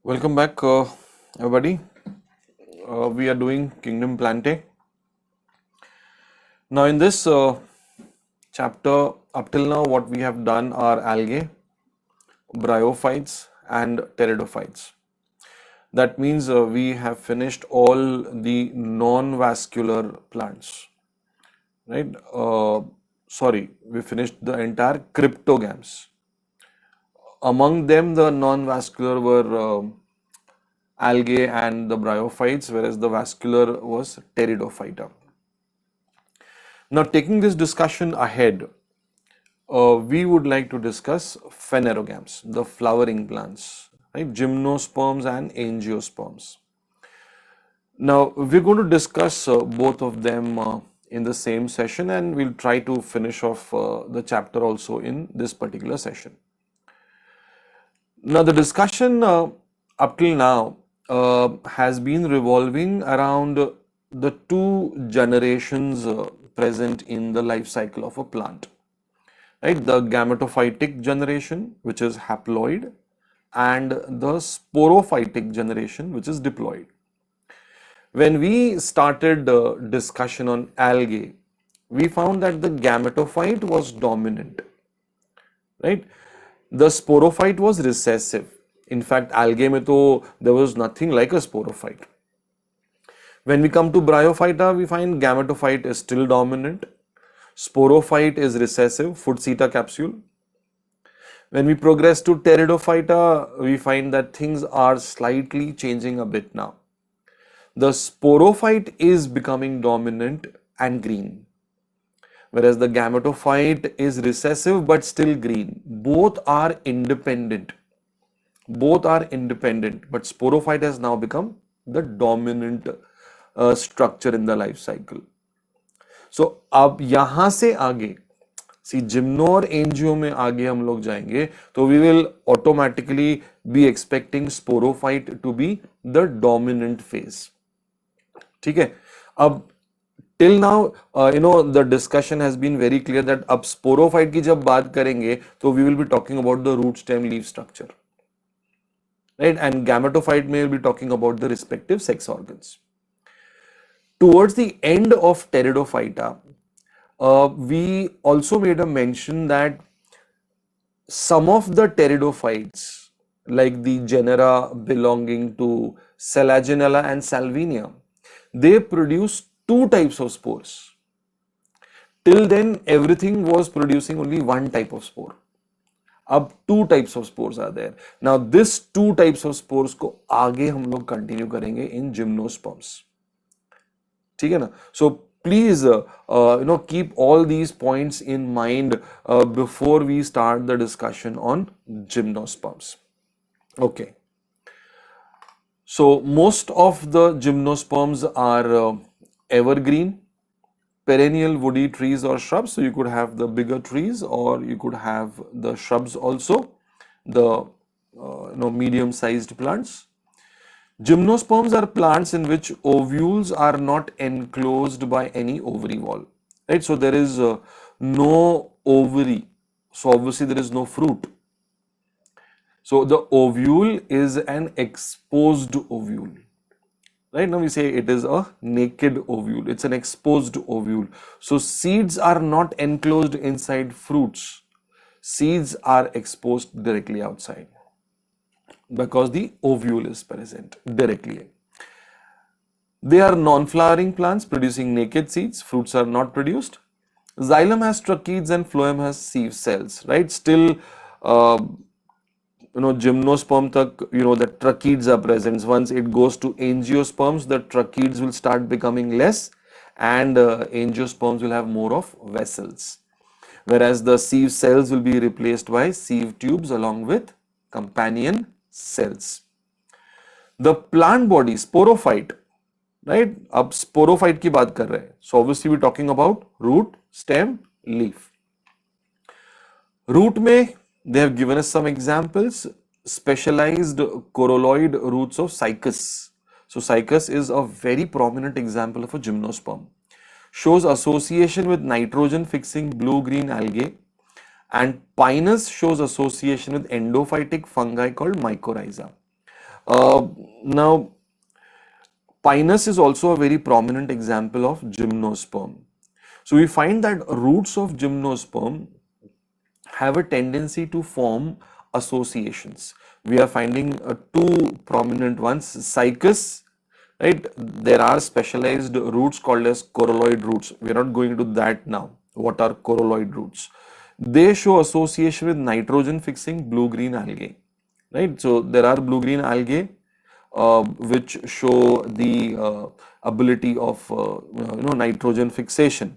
Welcome back, everybody. We are doing Kingdom Plantae. Now, in this chapter, up till now, what we have done are algae, bryophytes, and pteridophytes. That means we have finished all the non-vascular plants, right? Sorry, we finished the entire cryptogams. Among them, the non-vascular were algae and the bryophytes, whereas the vascular was pteridophyta. Now, taking this discussion ahead, we would like to discuss phanerogams, the flowering plants, right? Gymnosperms and angiosperms. Now, we're going to discuss both of them in the same session, and we'll try to finish off the chapter also in this particular session. Now, the discussion up till now has been revolving around the two generations present in the life cycle of a plant, right? The gametophytic generation, which is haploid, and the sporophytic generation, which is diploid. When we started the discussion on algae, we found that the gametophyte was dominant, right? The sporophyte was recessive. In fact, algae mein to there was nothing like a sporophyte. When we come to bryophyta, we find gametophyte is still dominant. Sporophyte is recessive, Footseta capsule. When we progress to pteridophyta, we find that things are slightly changing a bit now. The sporophyte is becoming dominant and green, whereas the gametophyte is recessive but still green. Both are independent. Both are independent, but sporophyte has now become the dominant structure in the life cycle. So अब यहाँ से आगे gymno और angio में आगे हम लोग जाएंगे तो we will automatically be expecting sporophyte to be the dominant phase. ठीक है. अब till now the discussion has been very clear that अब स्पोरोफाइट की जब बात करेंगे तो we will be talking about the root stem leaf structure, right, and gametophyte में will be talking about the respective sex organs. Towards the end of pteridophyta, we also made a mention that some of the pteridophytes, like the genera belonging to Selaginella and Salvinia, they produce two types of spores. Till then, everything was producing only one type of spore. अब two types of spores are there. Now, this two types of spores को आगे हम लोग continue करेंगे in gymnosperms. ठीक है ना. So please keep all these points in mind before we start the discussion on gymnosperms. Okay, so most of the gymnosperms are evergreen, perennial woody trees or shrubs. So you could have the bigger trees or you could have the shrubs also, the medium sized plants. Gymnosperms are plants in which ovules are not enclosed by any ovary wall, right? So there is no ovary, so obviously there is no fruit. So the ovule is an exposed ovule, right? Now we say it is a naked ovule, it's an exposed ovule. So seeds are not enclosed inside fruits, seeds are exposed directly outside, because the ovule is present directly. They are non-flowering plants producing naked seeds. Fruits are not produced. Xylem has tracheids and phloem has sieve cells, right? Still, gymnosperm tak, the tracheids are present. Once it goes to angiosperms, the tracheids will start becoming less and angiosperms will have more of vessels. Whereas the sieve cells will be replaced by sieve tubes along with companion cells. The plant body, sporophyte, right? अब sporophyte की बात कर रहे हैं. So obviously we're talking about root, stem, leaf. Root में they have given us some examples. Specialized corolloid roots of cycas. So cycas is a very prominent example of a gymnosperm. Shows association with nitrogen fixing blue-green algae. And Pinus shows association with endophytic fungi called mycorrhiza. Now, Pinus is also a very prominent example of gymnosperm. So we find that roots of gymnosperm have a tendency to form associations. We are finding two prominent ones, cycas, right? There are specialized roots called as coralloid roots. We are not going to that now. What are coralloid roots? They show association with nitrogen fixing blue-green algae, right? So there are blue-green algae which show the ability of nitrogen fixation.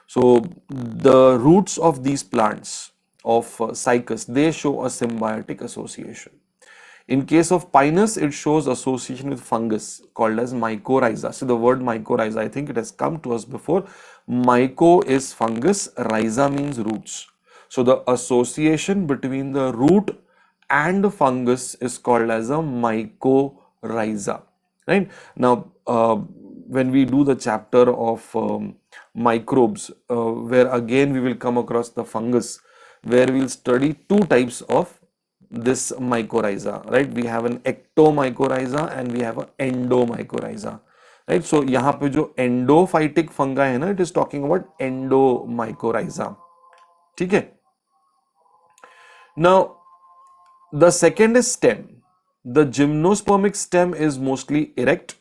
So the roots of these plants of cycas, they show a symbiotic association. In case of Pinus, it shows association with fungus called as mycorrhiza. So the word mycorrhiza, I think it has come to us before. Myco is fungus, rhiza means roots. So the association between the root and the fungus is called as a mycorrhiza. Right? Now, when we do the chapter of microbes, where again we will come across the fungus, where we'll study two types of this mycorrhiza, right? We have an ectomycorrhiza and we have an endomycorrhiza, right? So यहाँ पे जो endophytic fungi है ना, it is talking about endomycorrhiza, ठीक है? Now, the second is stem. The gymnospermic stem is mostly erect,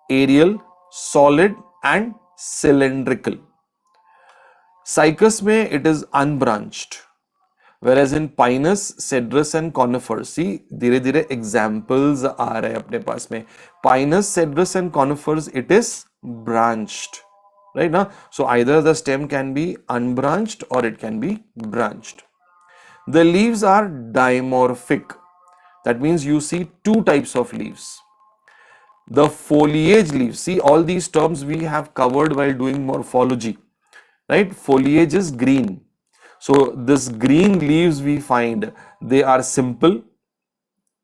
aerial, solid and cylindrical. Cycas में it is unbranched. Whereas in Pinus, Cedrus and Conifers, see धीरे धीरे examples आ रहे हैं अपने पास में. Pinus, Cedrus and Conifers, it is branched, right now. So either the stem can be unbranched or it can be branched. The leaves are dimorphic. That means you see two types of leaves. The foliage leaves, see all these terms we have covered while doing morphology, right? Foliage is green. So this green leaves we find, they are simple,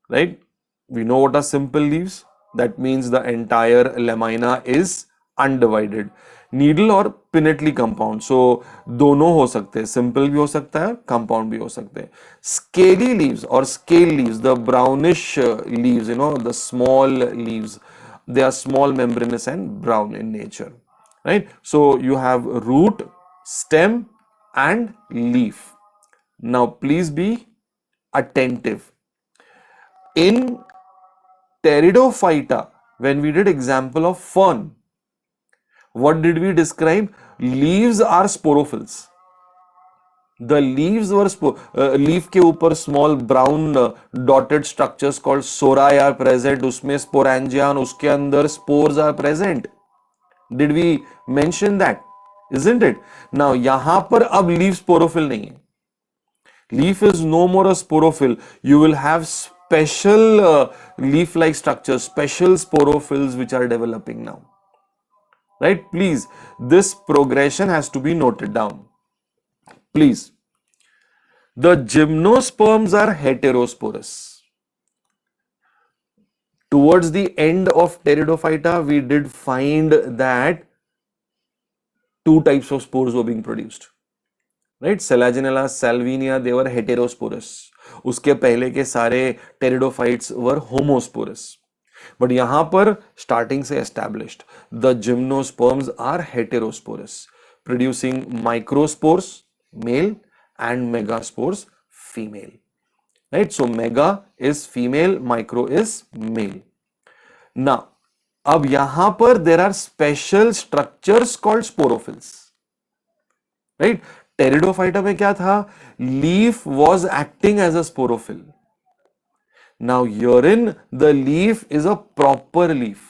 right? We know what are simple leaves. That means the entire lamina is undivided. Needle और pinnately compound. So दोनों हो सकते हैं, simple भी हो सकता है, compound भी हो सकते हैं. Scaly leaves or scale leaves, the brownish leaves, the small leaves, they are small, membranous and brown in nature, right? So you have root, stem and leaf. Now please be attentive. In Pteridophyta, when we did example of fern, what did we describe? Leaves are sporophylls. The leaves were leaf के ऊपर small brown dotted structures called sori are present. उसमें sporangia और उसके अंदर spores are present. Did we mention that? Isn't it? Now यहाँ पर अब leaf sporophyll नहीं है. Leaf is no more a sporophyll. You will have special leaf-like structures, special sporophylls which are developing now. Right? Please, this progression has to be noted down. Please. The gymnosperms are heterosporous. Towards the end of Pteridophyta, we did find that two types of spores were being produced. Right? Selaginella, Salvinia, they were heterosporous. उसके पहले के सारे pteridophytes were homosporous. But यहां पर starting से established the gymnosperms are heterosporous, producing microspores male and megaspores female. Right? So mega is female, micro is male. ना अब यहां पर there are special structures called sporophylls. Right? Pteridophyta में क्या था? Leaf was acting as a sporophyll. Now herein the leaf is a proper leaf.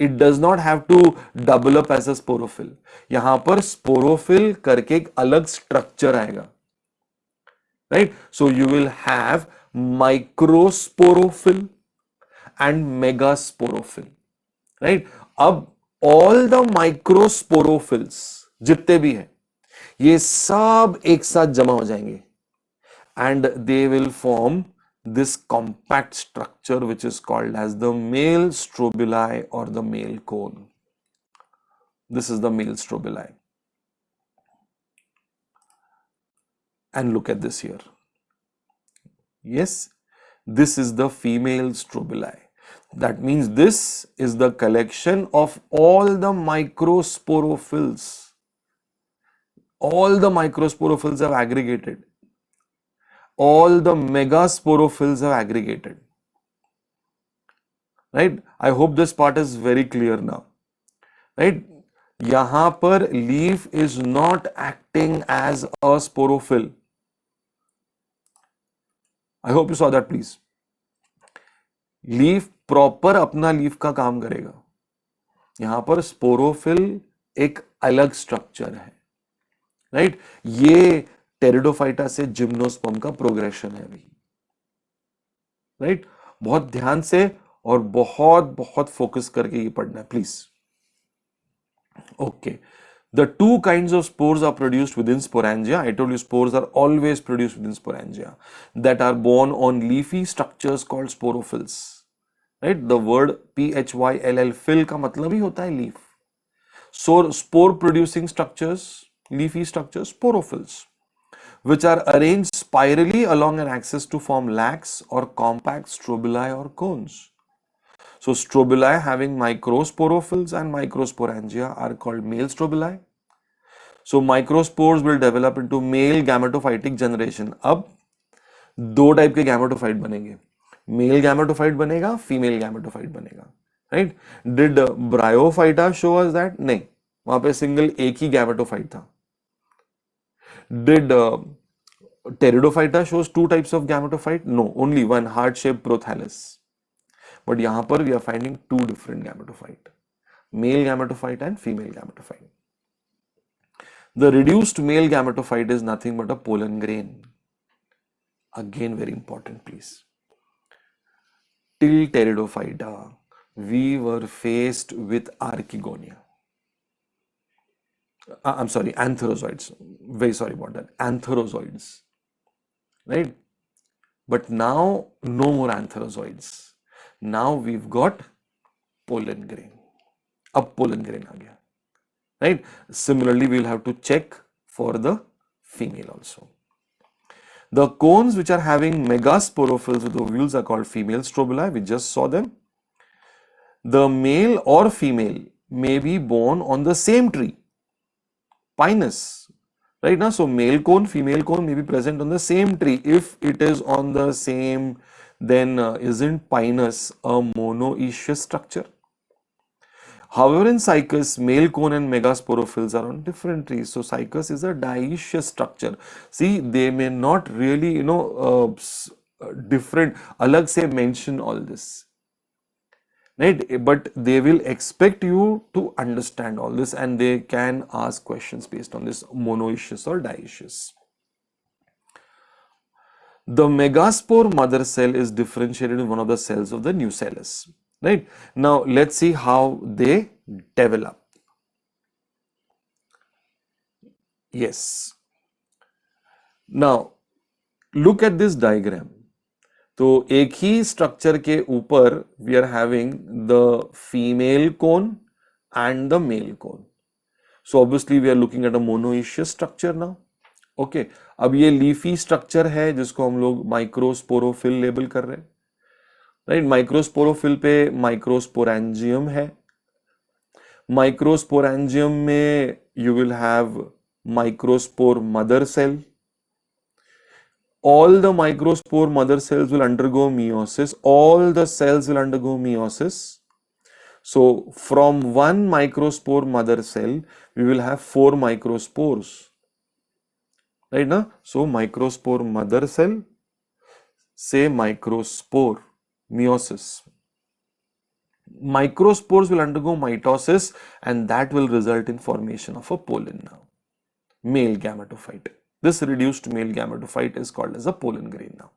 It does not have to double up as a sporophyll. यहां पर sporophyll करके एक अलग structure आएगा. Right? So you will have microsporophyll and megasporophyll. Right? अब all the microsporophylls जितने भी हैं, ये सब एक साथ जमा हो जाएंगे and they will form this compact structure which is called as the male strobili or the male cone. This is the male strobili. And look at this here. Yes, This is the female strobili. That means this is the collection of all the microsporophylls. All the microsporophylls have aggregated. All the megasporophylls have aggregated. Right? I hope this part is very clear now. Right? यहाँ पर leaf is not acting as a sporophyll. I hope you saw that, please. Leaf proper अपना leaf का काम करेगा. यहां पर sporophyll एक अलग स्ट्रक्चर है. राइट? ये टेरिडोफाइटा से जिम्नोस्पर्म का प्रोग्रेशन है अभी. राइट? बहुत ध्यान से और बहुत बहुत फोकस करके ये पढ़ना है please. Okay. The two kinds of spores are produced within sporangia. I told you spores are always produced within sporangia that are born on leafy structures called sporophylls. Right? The word PHYLL fill का मतलब ही होता है leaf. So spore producing structures, leafy structures, sporophylls, which are arranged spirally along an axis to form lax or compact strobili or cones. So strobili having microsporophylls and microsporangia are called male strobili. So microspores will develop into male gametophytic generation. अब दो type के gametophyte बनेंगे. Male gametophyte बनेगा, female gametophyte बनेगा. Right? Did Bryophyta show us that? नहीं. वहां पे single एक ही gametophyte था. Did Pteridophyta shows two types of gametophyte? No, only one, heart-shaped prothallus. But यहाँ पर we are finding two different gametophyte, male gametophyte and female gametophyte. The reduced male gametophyte is nothing but a pollen grain. Again, very important, please. Till Pteridophyta, we were faced with Archegonia. I'm sorry, antherozoids. Very sorry about that. Antherozoids. Right? But now, no more antherozoids. Now we've got pollen grain. अब pollen grain आ गया. Right? Similarly, we'll have to check for the female also. The cones which are having megasporophylls with ovules are called female strobili. We just saw them. The male or female may be born on the same tree. Pinus. Right now, so male cone, female cone may be present on the same tree. If it is on the same, then isn't Pinus a monoecious structure? However, in Cycas, male cone and megasporophylls are on different trees. So Cycas is a dioecious structure. See, they may not really, different, alag se mention all this. Right? But they will expect you to understand all this and they can ask questions based on this monoecious or dioecious. The megaspore mother cell is differentiated in one of the cells of the nucellus. Right? Now, let's see how they develop. Yes. Now, look at this diagram. तो एक ही structure के ऊपर we are having the female cone and the male cone. So obviously we are looking at a monoecious structure now. Okay. अब ये leafy structure है जिसको हम लोग माइक्रोस्पोरोफिल लेबल कर रहे हैं. राइट? माइक्रोस्पोरोफिल पे माइक्रोस्पोरेंजियम है. माइक्रोस्पोरेंजियम में you will have microspore mother cell. All the microspore mother cells will undergo meiosis. All the cells will undergo meiosis. So from one microspore mother cell, we will have 4 microspores. Right now? So microspore mother cell, say microspore, meiosis. Microspores will undergo mitosis and that will result in formation of a pollen now. Male gametophyte. This reduced male gametophyte is called as a pollen grain now.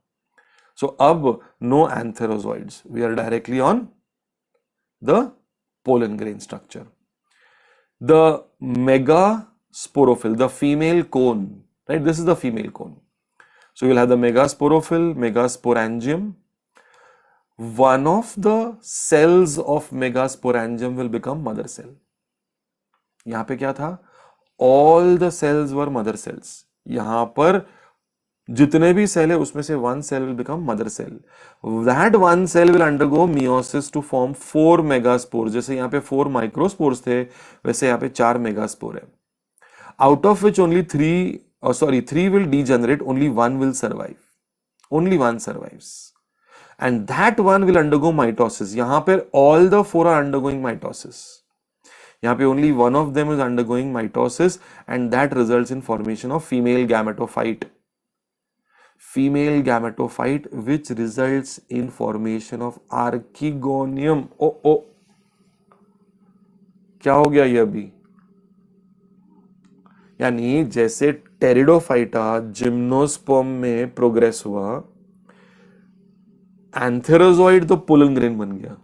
So, अब no antherozoids. We are directly on the pollen grain structure. The megasporophyll, the female cone, right? This is the female cone. So, you'll have the megasporophyll, megasporangium. One of the cells of megasporangium will become mother cell. यहाँ पे क्या था? All the cells were mother cells. यहाँ पर जितने भी cell है उसमें से one cell will become mother cell. That one cell will undergo meiosis to form 4 megaspore. जैसे यहाँ पे 4 माइक्रोस्पोर्स थे, वैसे यहाँ पे 4 मेगास्पोर है. Out of which only three will degenerate, only one will survive. Only one survives. And that one will undergo mitosis. यहाँ पे all the 4 are undergoing mitosis. यहाँ पे only one of them is undergoing mitosis, and that results in formation of female gametophyte. Female gametophyte, which results in formation of archegonium. ओ क्या हो गया ये अभी? यानी जैसे टेरिडोफाइटा जिम्नोस्पर्म में प्रोग्रेस हुआ, एंथेरोजॉइड तो पोलन ग्रेन बन गया,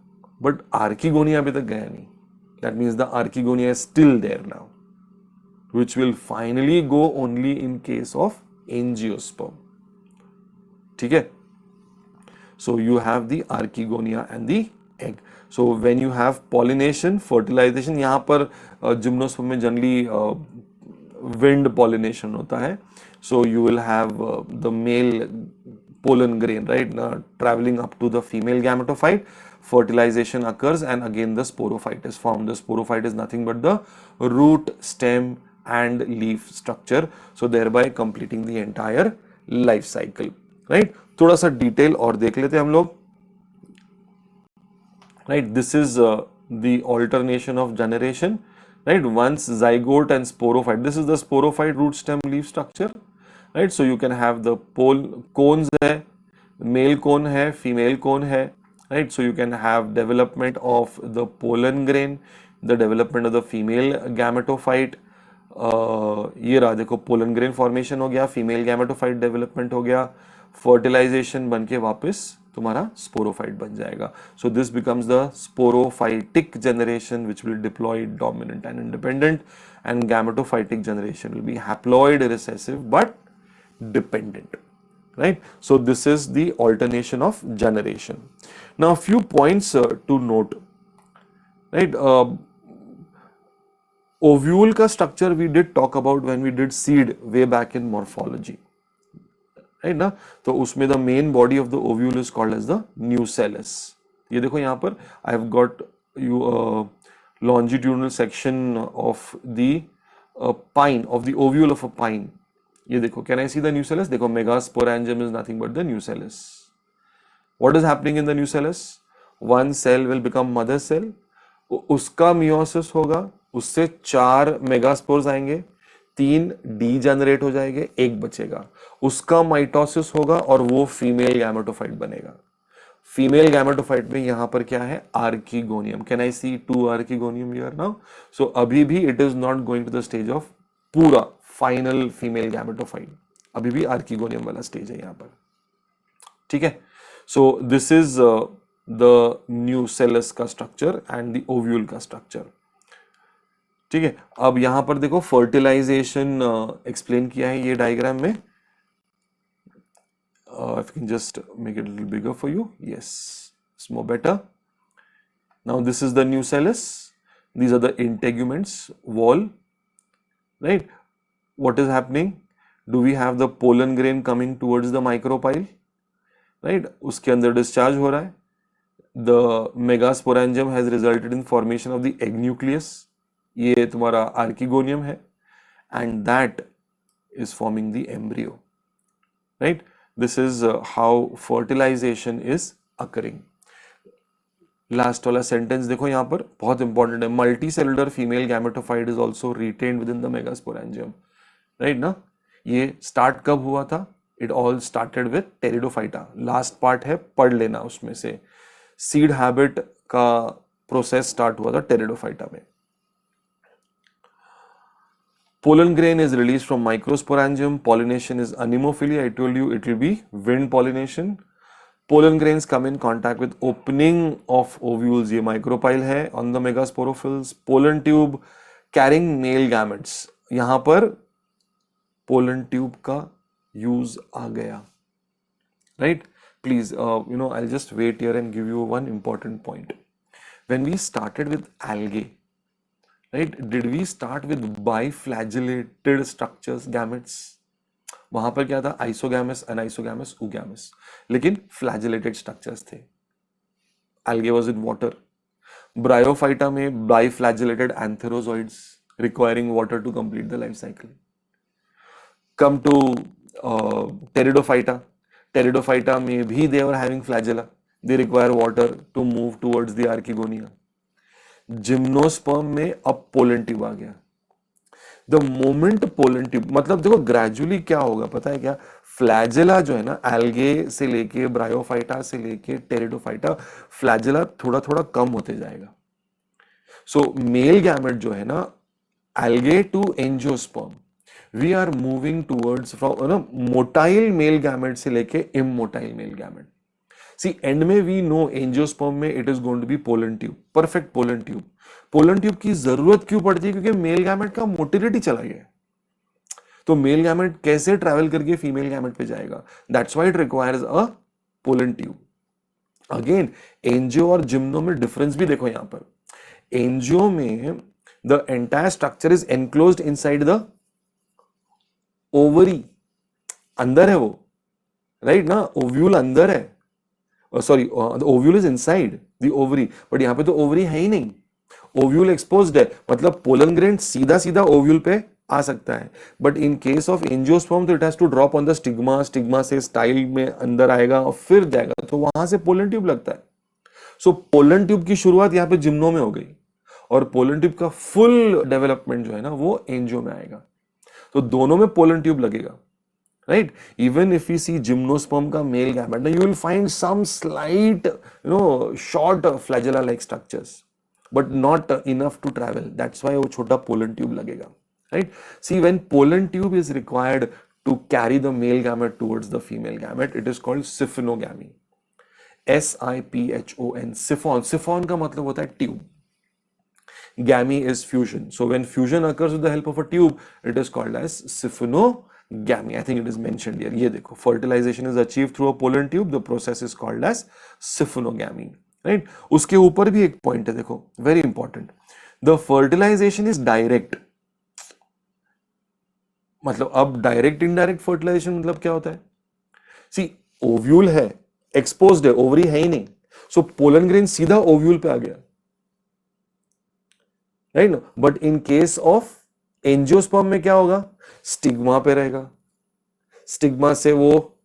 बट आर्किगोनिया अभी तक गया नहीं. That means the archegonia is still there now, which will finally go only in case of angiosperm. ठीक है. So you have the archegonia and the egg. So when you have pollination, fertilization, यहाँ पर gymnosperm में generally wind pollination होता है. So you will have the male pollen grain, right, traveling up to the female gametophyte. Fertilization occurs, and again the sporophyte is formed. The sporophyte is nothing but the root, stem, and leaf structure. So thereby completing the entire life cycle, right? थोड़ा सा detail और देख लेते हैं हम लोग. Right, this is the alternation of generation. Right, once zygote and sporophyte. This is the sporophyte root stem leaf structure. Right, so you can have the pole cones है, male cone है, female cone है. Right, so you can have development of the pollen grain, the development of the female gametophyte. ये रहा देखो, pollen grain formation हो गया, female gametophyte development हो गया, फर्टिलाइजेशन बन के वापस तुम्हारा स्पोरोफाइट बन जाएगा. So this becomes the sporophytic generation which will deploy dominant and independent, and gametophytic generation will be haploid recessive but dependent. Right, so this is the alternation of generation. Now a few points to note. Right, ovule का structure we did talk about when we did seed way back in morphology, right ना. तो उसमें the main body of the ovule is called as the nucellus. ये देखो यहाँ पर I have got you longitudinal section of the pine, of the ovule of a pine. ये देखो, can I see the nucellus? देखो, megasporangium is nothing but the nucellus. What is happening in the nucellus? One cell will become mother cell. उसका meiosis होगा, उससे 4 megaspores आएंगे, 3 degenerate हो जाएंगे, एक बचेगा. उसका माइटोसिस होगा और वो फीमेल गैमेटोफाइट बनेगा. फीमेल गैमेटोफाइट में यहां पर क्या है? Archegonium. Can I see 2 archegonium here now? So अभी भी it is not going to the stage of पूरा फाइनल फीमेल गैमेटोफाइट. अभी भी आर्किगोनियम वाला स्टेज है यहां पर. ठीक है. So this is the nucellus का स्ट्रक्चर एंड द ओव्यूल का स्ट्रक्चर. ठीक है. अब यहां पर देखो, फर्टिलाइजेशन एक्सप्लेन किया है ये डायग्राम में. If you can just make it a little bigger for you. Yes, it's more better. Now this is the nucellus. These are the integuments, wall, right? What is happening? Do we have the pollen grain coming towards the micropyle? Right? उसके अंदर discharge हो रहा है. The megasporangium has resulted in formation of the egg nucleus. ये तुम्हारा archegonium है, and that is forming the embryo. Right? This is how fertilization is occurring. Last वाला sentence देखो यहाँ पर, बहुत इंपॉर्टेंट है. Multi cellular female gametophyte is also retained with in the megasporangium. Right ना. ये स्टार्ट कब हुआ था? It all started with pteridophyta. Last part है, पढ़ लेना उसमें से. सीड हैबिट का प्रोसेस स्टार्ट हुआ था टेरिडोफाइटा में. Pollen grain is released from microsporangium. Pollination is anemophily. I told you it will be wind pollination. Pollen grains come in contact with opening of ovules. ये micropyle है on the megasporophylls. Pollen tube carrying male gametes. यहाँ पर pollen tube का use आ गया. Right? Please, I'll just wait here and give you one important point. When we started with algae, right, did we start with biflagellated structures, gametes? वहां पर क्या था, isogamous, unisogamous, oogamous, लेकिन flagellated structures थे. Algae was in water. Bryophyta में biflagellated antherozoids requiring water to complete the life cycle. Come to Pteridophyta. Pteridophyta may be they were having flagella. They require water to move towards the archegonia. Gymnosperm में अब pollen tube आ गया. The moment pollen tube, मतलब देखो gradually क्या होगा पता है क्या, फ्लैजेला जो है ना, एल्गे से लेके ब्रायोफाइटा से लेके टेरिडोफाइटा, फ्लैजेला थोड़ा थोड़ा कम होते जाएगा. सो मेल गैमेट जो है ना, algae to angiosperm, we are moving towards from ना मोटाइल मेल गैमेट से लेके immotile male gamete. See and में वी नो एंजियोस्पर्म में it is going to be pollen tube, perfect pollen tube. Pollen tube की जरूरत क्यों पड़ती है, क्योंकि मेल गैमेट का मोटिलिटी चला गया. तो मेल गैमेट कैसे ट्रैवल करके फीमेल गैमेट पे जाएगा, that's why it requires a pollen tube. Again angio और जिम्नो में डिफरेंस भी देखो यहां पर. एंजियो में the entire structure is enclosed inside the ovary. अंदर है वो, राइट ना, ओव्यूल अंदर है, sorry the ovule is inside the ovary, but यहां पे तो ओवरी है ही नहीं, ओव्यूल एक्सपोज्ड है. मतलब पोलन ग्रेन सीधा सीधा ओव्यूल पे आ सकता है, but in case of angiosperm तो it has to drop on the stigma, stigma से स्टाइल में अंदर आएगा और फिर जाएगा, तो वहां से पोलन ट्यूब लगता है. सो पोलन ट्यूब की शुरुआत यहाँ पे जिम्नो में हो गई, और पोलन ट्यूब का फुल डेवलपमेंट जो है ना वो एंजियो में आएगा. तो दोनों में पोलन ट्यूब लगेगा, right? Even if we see gymnosperm का male gamete, you will find some slight, short flagella like structures, but not enough to travel. That's why वो छोटा pollen tube लगेगा, right? See, when pollen tube is required to carry the male gamete towards the female gamete, it is called siphonogamy. SIPHON, siphon. Siphon का मतलब होता है tube. Gamy is fusion. So when fusion occurs with the help of a tube, it is called as siphonogamy. I think it is mentioned here. ये देखो, fertilization is achieved through a pollen tube. The process is called as siphonogamy. Right? उसके ऊपर भी एक point है देखो, very important. The fertilization is direct. मतलब अब direct indirect fertilization मतलब क्या होता है? See, ovule है, exposed है, ovary है ही नहीं. So pollen grain सीधा ovule पे आ गया. राइट ना, but in case of angiosperm में क्या होगा, स्टिग्मा पे रहेगा, स्टिग्मा से वो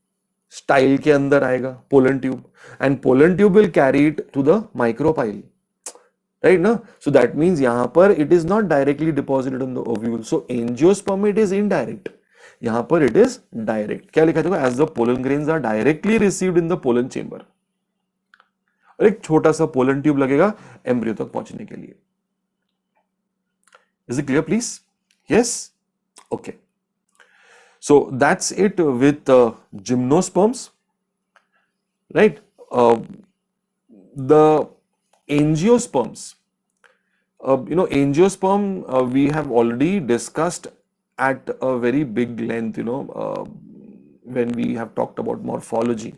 स्टाइल के अंदर आएगा pollen tube, and pollen tube will carry it to the micropyle, right ना. सो दैट मींस यहां पर it is not directly deposited on the ovule. So angiosperm में इट इज इनडायरेक्ट, यहां पर इट इज डायरेक्ट. क्या लिखा है, as the pollen grains are directly received in the pollen chamber, और एक छोटा सा पोलन ट्यूब लगेगा एम्ब्रियो तक पहुंचने के लिए. Is it clear, please? Yes? Okay. So that's it with gymnosperms, right? The angiosperms. Angiosperm we have already discussed at a very big length, when we have talked about morphology.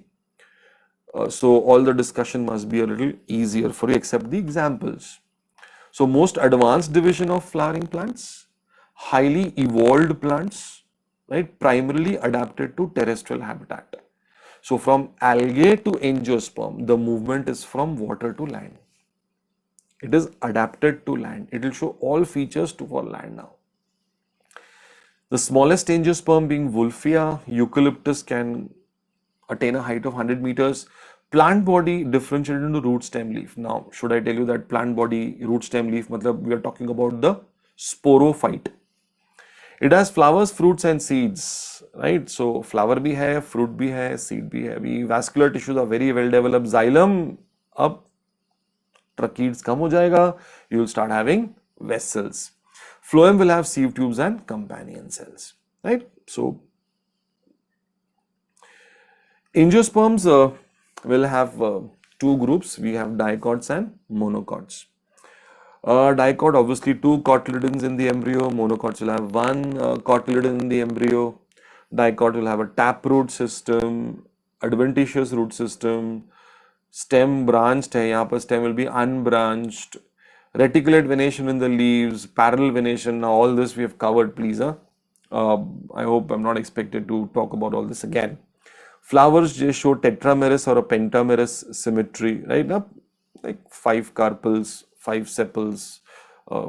So all the discussion must be a little easier for you, except the examples. So most advanced division of flowering plants, highly evolved plants, right, primarily adapted to terrestrial habitat. So from algae to angiosperm, the movement is from water to land. It is adapted to land. It will show all features for land now. The smallest angiosperm being Wolffia, eucalyptus can attain a height of 100 meters. Plant body differentiated into root, stem, leaf. Now, should I tell you that plant body, root, stem, leaf, matlab we are talking about the sporophyte. It has flowers, fruits and seeds, right? So flower bhi hai, fruit bhi hai, seed bhi hai. Vascular tissues are very well developed. Xylem up, tracheids kam ho jayega. You will start having vessels. Phloem will have sieve tubes and companion cells, right? So angiosperms will have two groups. We have dicots and monocots. Dicot, obviously two cotyledons in the embryo. Monocots will have one cotyledon in the embryo. Dicot will have a taproot system, adventitious root system, stem branched hai, yahan par stem will be unbranched, reticulate venation in the leaves, parallel venation. Now all this we have covered, please. I hope I'm not expected to talk about all this again. Flowers just show tetramerous or a pentamerous symmetry, right? Now, like 5 carpels, 5 sepals,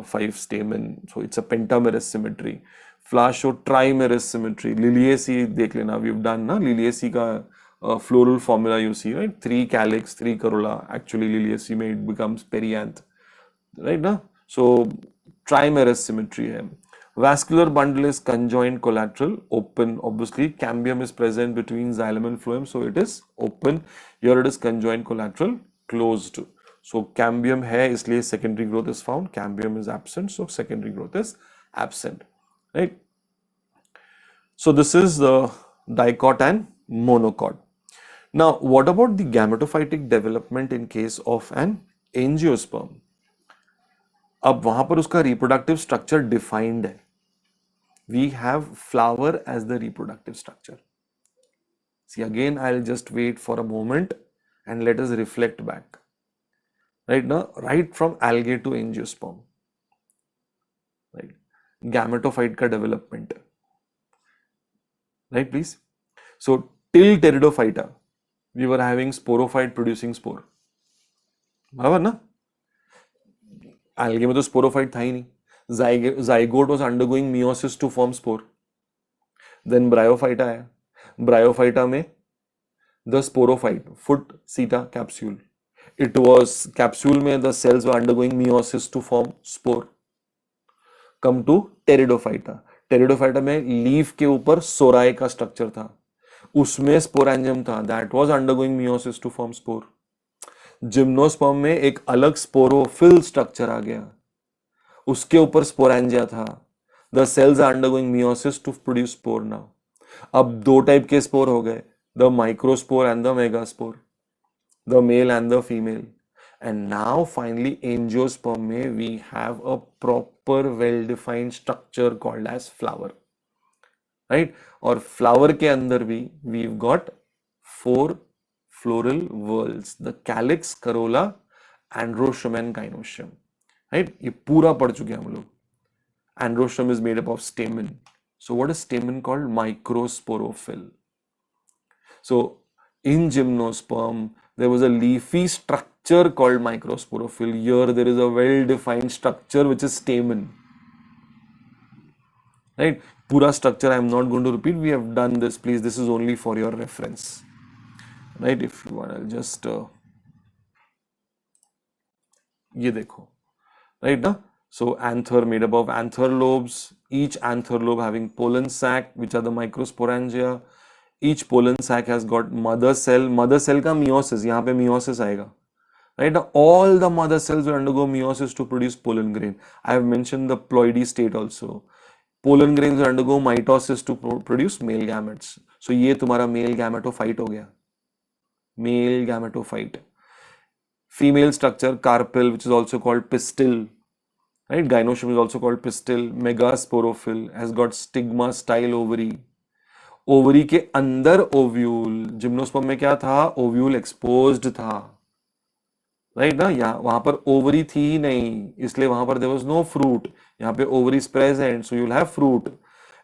5 stamen. So it's a pentamerous symmetry. Flowers show trimerous symmetry. Liliaceae, देख लेना, we've done ना Liliaceae का floral formula you see, right? 3 calyx, 3 corolla. Actually, Liliaceae में it becomes perianth, right? ना? So trimerous symmetry है. Vascular bundle is conjoined collateral, open. Obviously, cambium is present between xylem and phloem, so it is open. Here it is conjoined collateral, closed. So cambium है, इसलिए secondary growth is found. Cambium is absent, so secondary growth is absent, right? So this is the dicot and monocot. Now, what about the gametophytic development in case of an angiosperm? अब वहां पर उसका reproductive structure defined है. We have flower as the reproductive structure. See, again, I'll just wait for a moment and let us reflect back. Right now, right from algae to angiosperm, right? Gametophyte ka development, right? Please. So till Pteridophyta, we were having sporophyte producing spore. बराबर ना? Algae में तो sporophyte था ही नहीं. Zygote was undergoing meiosis to form spore. Then Bryophyta आया. Bryophyta में the sporophyte, foot seta capsule. It was capsule में the cells were undergoing meiosis to form spore. Come to Pteridophyta. Pteridophyta में leaf के ऊपर सोराई का structure था, उसमें sporangium था, that was undergoing meiosis to form spore. Gymnosperm में एक अलग स्पोरोफिल स्ट्रक्चर आ गया, उसके ऊपर स्पोरेंजिया था. The cells are undergoing meiosis to produce spore. Now अब 2 टाइप के स्पोर हो गए, the microspore and the megaspore, the male and the female. And now finally angiosperm में we have a proper well defined structure called as flower, right? और flower के अंदर भी we got 4 floral whorls, the calyx, corolla, androecium and gynoecium, right? ये पूरा पढ़ चुके हैं हम लोग. Androecium is made up of stamen. So what is stamen called? Microsporophyll. So in gymnosperm there was a leafy structure called microsporophyll. Here there is a well defined structure which is stamen, right? Pura structure I am not going to repeat, we have done this. Please, this is only for your reference, right? If you want, I'll just ये देखो, right ना? So anther made up of anther lobes, each anther lobe having pollen sac which are the microsporangia. Each pollen sac has got mother cell. Mother cell का meiosis, यहाँ पे meiosis आएगा, right? Now all the mother cells will undergo meiosis to produce pollen grain. I have mentioned the ploidy state also. Pollen grains will undergo mitosis to produce male gametes. So ये तुम्हारा male gametophyte हो गया, male gametophyte. Female structure carpel, which is also called pistil, right? Gynoecium is also called pistil. Megasporophyll has got stigma style ovary. Ovary के अंदर ovule. Gymnosperm में क्या था? Ovule exposed था, राइट ना? यहाँ वहां पर ओवरी थी ही नहीं, इसलिए वहां पर देयर वाज नो फ्रूट. यहाँ पे ovary is present, so you will have fruit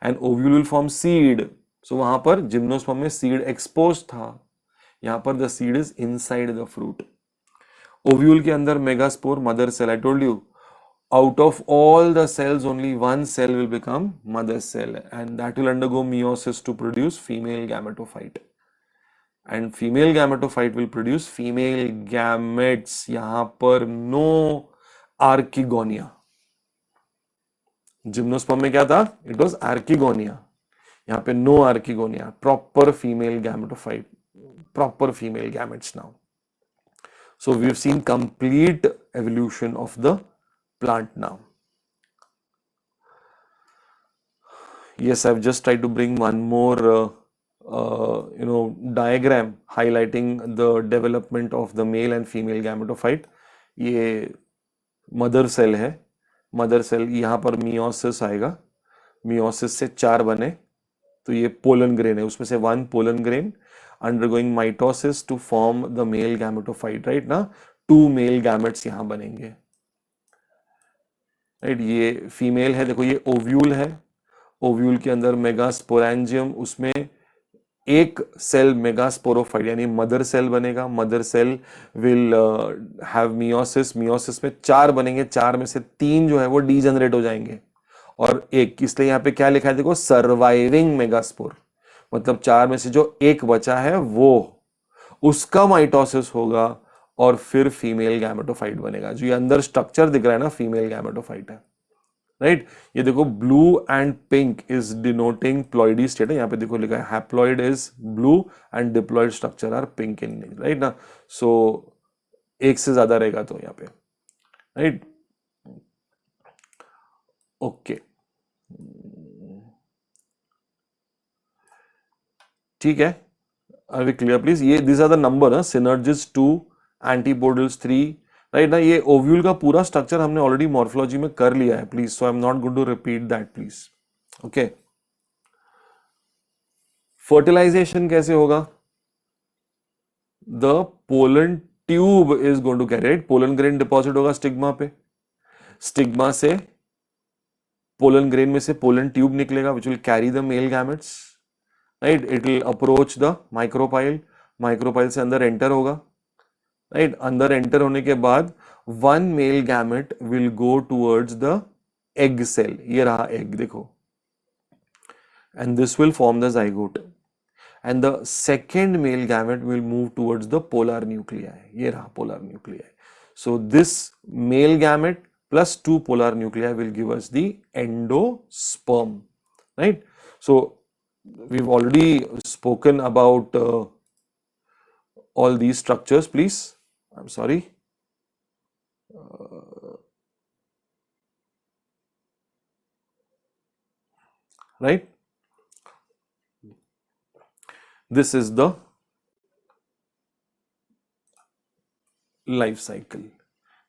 and ovule will form seed. So वहां पर जिम्नोस्पर्म में सीड एक्सपोज था, यहाँ पर the seed is inside the fruit. Ovule के अंदर megaspore, mother cell. I told you, out of all the cells only one cell will become mother cell and that will undergo meiosis to produce female gametophyte, and female gametophyte will produce female gametes. यहाँ पर no archegonia. Gymnosperm में क्या था? It was archegonia. यहाँ पे no archegonia, proper female gametophyte, proper female gametes now. So we've seen complete evolution of the plant now. Yes, I've just tried to bring one more diagram highlighting the development of the male and female gametophyte. ये mother cell है. Mother cell यहाँ पर meiosis आएगा, meiosis से 4 बने तो ये pollen grain है, उसमें से 1 pollen grain undergoing mitosis to form the male gametophyte, right ना? 2 मेल गैमेट्स यहाँ बनेंगे, राइट? ये फीमेल है, देखो ये ओव्यूल है ओव्यूल के अंदर मेगास्पोरेंजियम, उसमें एक सेल मेगास्पोरोफाइट यानी मदर सेल बनेगा। Mother cell will have meiosis, meiosis में 4 बनेंगे, 4 में से 3 जो है वो डीजनरेट हो जाएंगे और एक, इसलिए यहाँ पे क्या लिखा है देखो, सर्वाइविंग मेगास्पोर, मतलब 4 में से जो एक बचा है वो, उसका माइटोसिस होगा और फिर फीमेल गैमेटोफाइट बनेगा। जो ये अंदर स्ट्रक्चर दिख रहा है ना, फीमेल गैमेटोफाइट है, राइट। ये देखो blue and pink is denoting ploidy state है, यहाँ पे देखो लिखा है haploid is blue and diploid structure are pink in, right ना। सो एक से ज्यादा रहेगा तो यहाँ पे, राइट, ओके, ठीक है। Are we clear please? ये दिस आर द नंबर है, सिनर्जिस 2, एंटीपोडल्स 3, राइट ना। ये ओव्यूल का पूरा स्ट्रक्चर हमने ऑलरेडी मॉर्फोलॉजी में कर लिया है please, so I am not going to repeat that please, okay. Fertilisation कैसे होगा? The pollen tube is going to carry, right, pollen grain deposit होगा स्टिग्मा पे, स्टिग्मा से पोलन ग्रेन में से पोलन ट्यूब निकलेगा which will carry the male gametes, right. It will approach the micropyle, micropyle से अंदर एंटर होगा, right. अंदर एंटर होने के बाद one male gamete will go towards the egg cell, ये रहा एग देखो, and this will form the zygote, and the second male gamete will move towards the polar nuclei, ये रहा polar nuclei. So this male gamete plus 2 polar nuclei will give us the endosperm, right? So we've already spoken about all these structures, please. I'm sorry. Right? This is the life cycle,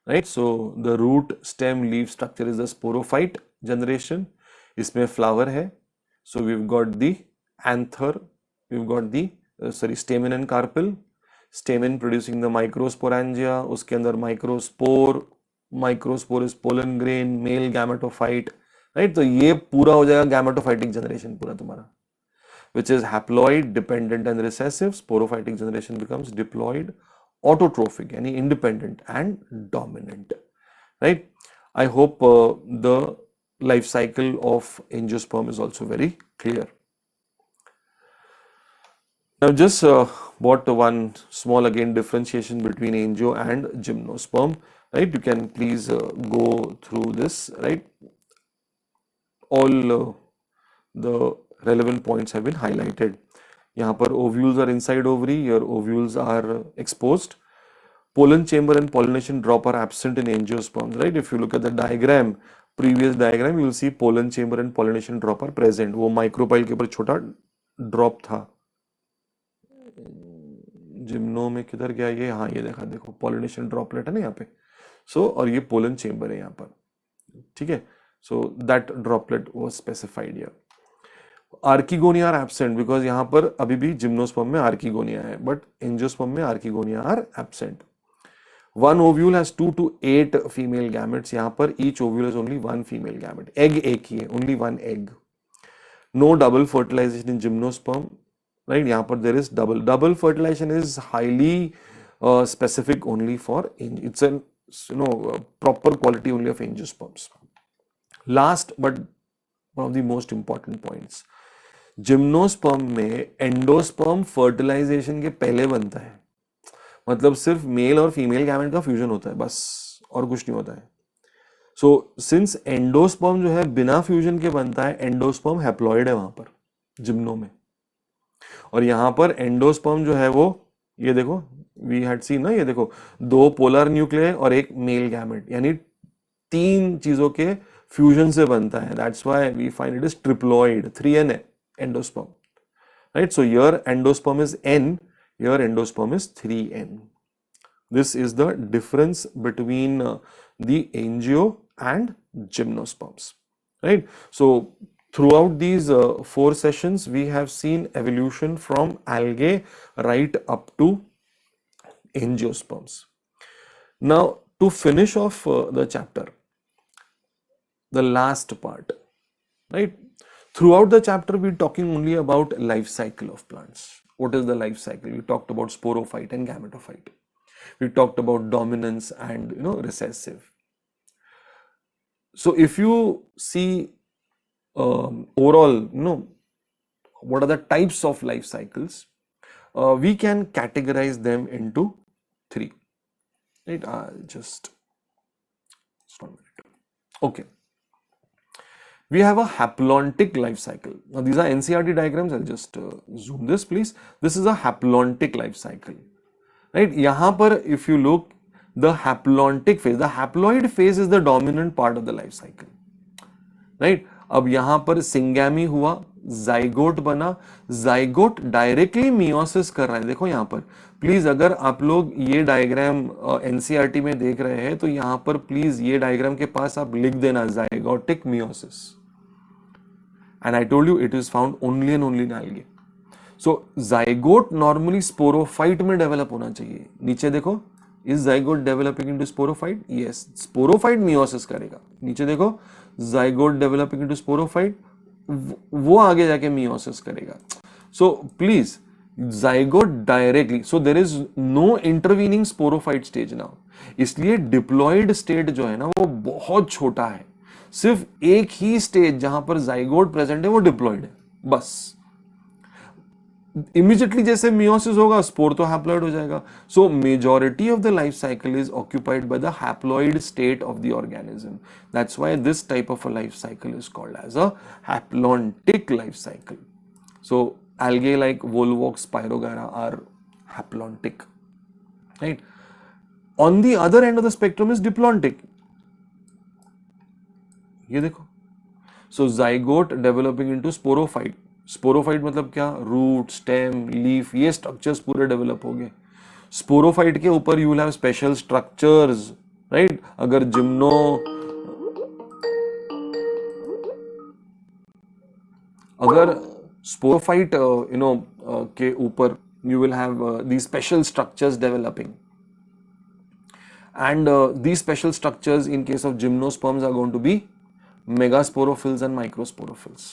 right? So the root, stem, leaf structure is the sporophyte generation. इसमें flower है, so we've got the anther, we've got the stamen and carpel. Stamen producing the microsporangia, उसके अंदर microspore, microspore is pollen grain, male gametophyte, right? तो ये पूरा हो जाएगा gametophytic generation पूरा तुम्हारा, which is haploid, dependent and recessive. Sporophytic generation becomes diploid, autotrophic, yani independent and dominant, right? I hope the life cycle of angiosperm is also very clear. Now just what one small again differentiation between angio and gymnosperm, right? You can please go through this, right? All the relevant points have been highlighted. यहाँ पर ovules are inside ovary, your ovules are exposed. Pollen chamber and pollination drop are absent in angiosperms, right? If you look at the diagram, previous diagram, you will see pollen chamber and pollination drop are present. वो micropyle के ऊपर छोटा drop था. Gymno में किधर गया ये? हाँ ये देखा, देखो pollination droplet है ना यहाँ पे. So और ये pollen chamber है यहाँ पर, ठीक है? So that droplet was specified here. Archegonia are absent because यहां पर अभी भी जिम्नोस्पर्म में आर्किगोनिया है, बट एंजियोस्पर्म में archegonia are absent. One ovule has 2 to 8 female gametes, यहां पर each ovule is only 1 female gamete. Egg एक ही है, only 1 egg. No double fertilisation in gymnosperm, right. यहां पर there is double fertilisation is highly specific only for it's an proper quality only of angiosperms. Last but one of the most important points, gymnosperm में endosperm fertilisation के पहले बनता है, मतलब सिर्फ mail और फीमेल गैमेट का फ्यूजन होता है बस, और कुछ नहीं होता है. सो सिंस एंडोस्पर्म जो है बिना फ्यूजन के बनता है, एंडोस्पर्म हैप्लॉइड है वहां पर जिम्नो में, और यहां पर एंडोस्पर्म जो है वो ये देखो, वी हैड सीन ना, ये देखो 2 पोलर न्यूक्लियर और एक मेल गैमेट, यानी 3 चीजों के फ्यूजन से बनता है. That's why we find it is triploid, 3n endosperm, right? So your endosperm is n, your endosperm is 3n. This is the difference between the angio and gymnosperms, right? So throughout these 4 sessions we have seen evolution from algae right up to angiosperms. Now to finish off the chapter, the last part, right? Throughout the chapter, we're talking only about life cycle of plants. What is the life cycle? We talked about sporophyte and gametophyte. We talked about dominance and recessive. So if you see overall, what are the types of life cycles? We can categorize them into three. Right? Just 1 minute. Okay. We have a haplontic life cycle. Now these are NCERT diagrams. I'll just zoom this, please. This is a haplontic life cycle. Right? यहाँ पर if you look, the haplontic phase, the haploid phase is the dominant part of the life cycle. Right अब यहां पर syngamy हुआ, zygote बना, zygote directly meiosis कर रहा है। देखो यहां पर प्लीज, अगर आप लोग ये डायग्राम एनसीईआरटी में देख रहे हैं तो यहां पर प्लीज ये डायग्राम के पास आप लिख देना zygotic meiosis, and I told you it is found only and only in algae. So zygote normally sporophyte में डेवलप होना चाहिए। नीचे देखो, is zygote developing into sporophyte? Yes, sporophyte meiosis करेगा। नीचे देखो, जाइगोट डेवलपिंग इनटू स्पोरोफाइट, वो आगे जाके मियोसिस करेगा। So please, zygote directly, so there is no intervening sporophyte stage now. इसलिए डिप्लॉयड स्टेट जो है ना वो बहुत छोटा है। सिर्फ एक ही स्टेज जहां पर जाइगोट प्रेजेंट है वो डिप्लॉयड है, बस। इमीडिएटली जैसे मियोसिस होगा, स्पोर तो हैप्लॉइड हो जाएगा। So majority of the life cycle is occupied by the haploid state of the organism. That's why this type of a life cycle is called as a haplontic life cycle. So algae like Volvox, Spirogyra are haplontic, right? On the other end of the spectrum is diplontic. ये देखो, so zygote developing into sporophyte. Sporophyte मतलब क्या? Root, stem, leaf, ये structures पूरे develop हो गए। Sporophyte के ऊपर you will have special structures, right? अगर स्पोरोफाइट के ऊपर you will have these special structures developing, and these special structures in case of gymnosperms are going to be megasporophylls and microsporophylls,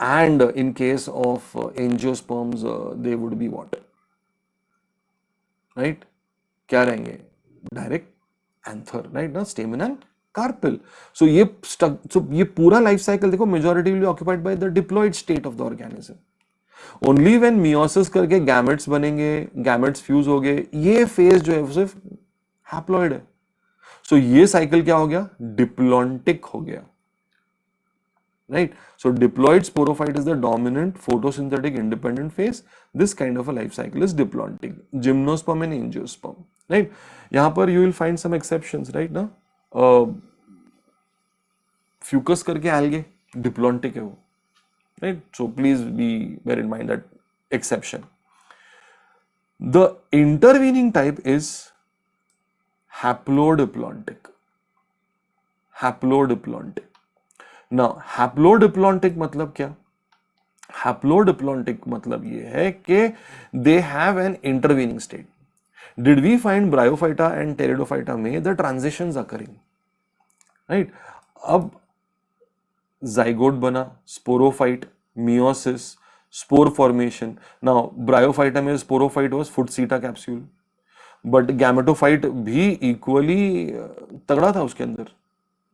and in case of angiosperms they would be what, right? क्या रहेंगे? Direct anther, right ना, स्टेमन and carpel. So ये पूरा life cycle देखो, majority occupied by the diploid state of the organism. Only when meiosis करके gametes बनेंगे, gametes fuse हो गए, ये फेज जो है वो सिर्फ हैप्लॉइड है। सो ये साइकिल क्या हो गया? डिप्लॉन्टिक हो गया, right? So diploid sporophyte is the dominant photosynthetic independent phase. This kind of a life cycle is diplontic. Gymnosperm and angiosperm, right? यहां पर you will find some exceptions, right ना? फ्यूकस करके algae diplontic है वो, right? So please bear in mind that exception. The intervening type is haplodiplontic. Haplodiplontic. Now, haplodiplontic मतलब क्या? Haplodiplontic मतलब ये है कि they have an intervening state. Did we find Bryophyta and Pteridophyta में the transitions occurring? Right? अब zygote बना, sporophyte, meiosis, spore formation. Now, Bryophyta में sporophyte was Footseta capsule, but gametophyte भी equally तगड़ा था उसके अंदर,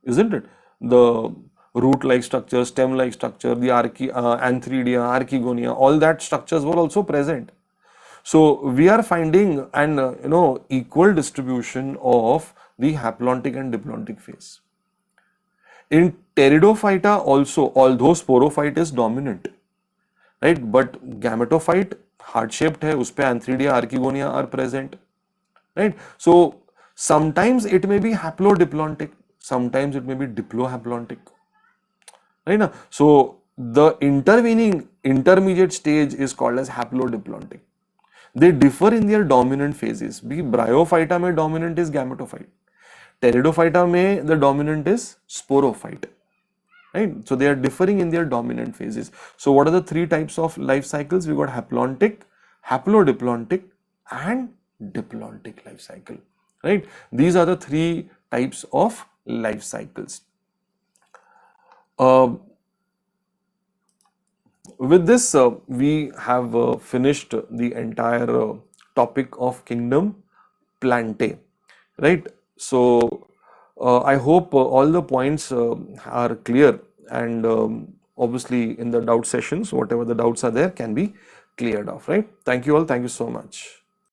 isn't it? The root-like structure, stem-like structure, the antheridia, archegonia, all that structures were also present. So we are finding an equal distribution of the haplontic and diplontic phase. In Pteridophyta also, although sporophyte is dominant, right? But gametophyte heart-shaped है, उस पे antheridia, archegonia are present, right? So sometimes it may be haplodiplontic, sometimes it may be diplohaplontic, right? Now, so the intervening intermediate stage is called as haplodiplontic. They differ in their dominant phases. Bryophyta में dominant is gametophyte. Pteridophyta में the dominant is sporophyte, right? So they are differing in their dominant phases. So what are the three types of life cycles? We got haplontic, haplodiplontic, and diplontic life cycle, right? These are the three types of life cycles. With this, we have finished the entire topic of kingdom Plantae, right? So, I hope all the points are clear, and obviously in the doubt sessions, whatever the doubts are there can be cleared off, right? Thank you all. Thank you so much.